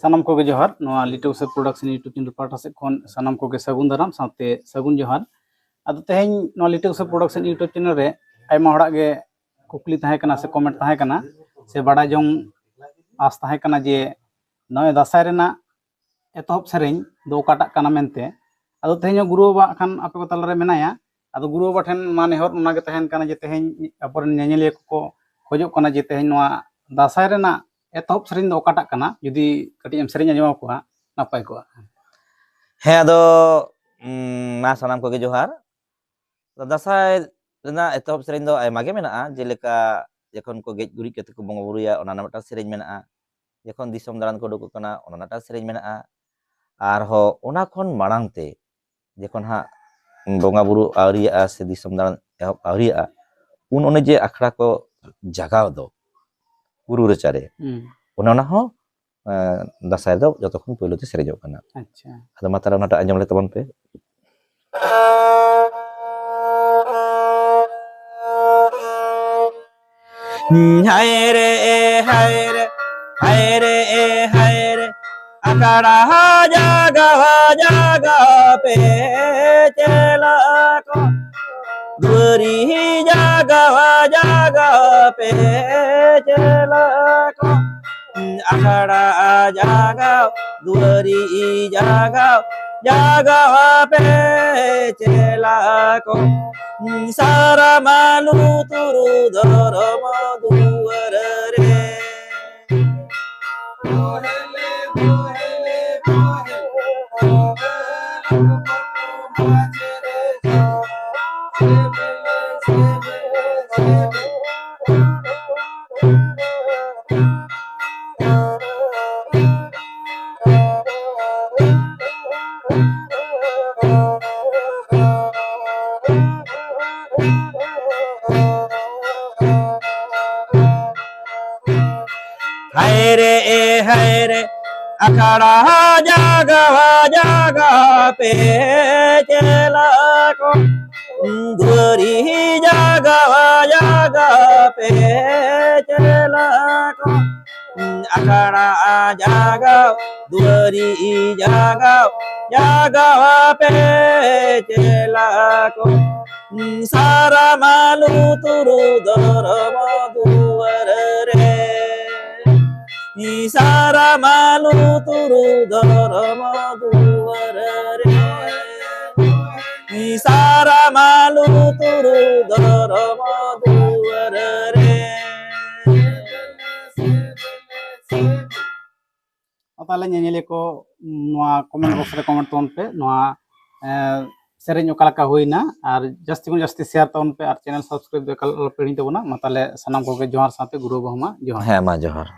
सानाम को जोहार नोआ लिटिल से प्रोडक्शन यूट्यूब चैनल पाठा से खन सानाम को सगुन दाराम साथे सगुन जोहार अद तेहें नोआ लिटिल से प्रोडक्शन यूट्यूब चैनल रे आयमा हड़ा गे कुकली ताहे कना से कमेंट ताहे कना से बड़ा जों आस ताहे कना जे नोए दासाय रेना एतहब सेरेñ दो काटा कना मेनते अद तेहें गुरु बाबा खान आपे को तला रे मेनाया अद गुरु बाबा ठेन मा नेहर ओना गे तहेन कना जे तेहें अपन नेनेलिया को खोजो कना जे तेहें नोआ दासाय रेना एतहब सेरेñ दो काटा कना जुदी कटी एम सेरेñ आजमा को नापाय को है अदो मा सानाम को जोहार दासाय रेना एतहब सेरेñ दो आयमा गे मेना जेलेका जखन को गेज गुरी कते को बंगा बुरुया ओना नामटा सेरेñ मेना जखन दिसम दारान को डुको कना ओना नाटा सेरेñ मेना आर हो ओना खन माड़ांगते जखन हा बंगा बुरु आवरिया से दिसम दारान एहब आवरिया उन ओने जे अखड़ा को जगाव दो गुरु रचारे ओना हो दासाय दो जतो खन पहलो ते सेरेजो कना अच्छा अद मातारा ओनाटा आंजम ले तबन पे हाय रे हाय रे हाय रे हाय रे अखड़ा जागा पे चला को दुरी जागा पे चला को अखड़ा जागा दुरी जागा पे चला को सारा मालू तुरु धर्म दुवर रे हाय रे अखड़ा जागा पे चला को दुरी जागा पे चला को अखड़ा जागा दुरी जागा पे चला को सारा मालू तुरु धर्म दुवर रे सारा मालू तुरु धर्म दुवर रे सारा मालू तुरु धर्म दुवर रे ताले नेनेले को नोआ कमेंट बॉक्स रे कमेंट तोन पे नोआ सेरेñ ओका लका होइना आर जस्ती को जस्ती शेयर तोन पे आर चैनल सब्सक्राइब दे कल पेणी तबना मा ताले सनाम को जोहार साथे गुरु बाबा जोहार है मा जोहार।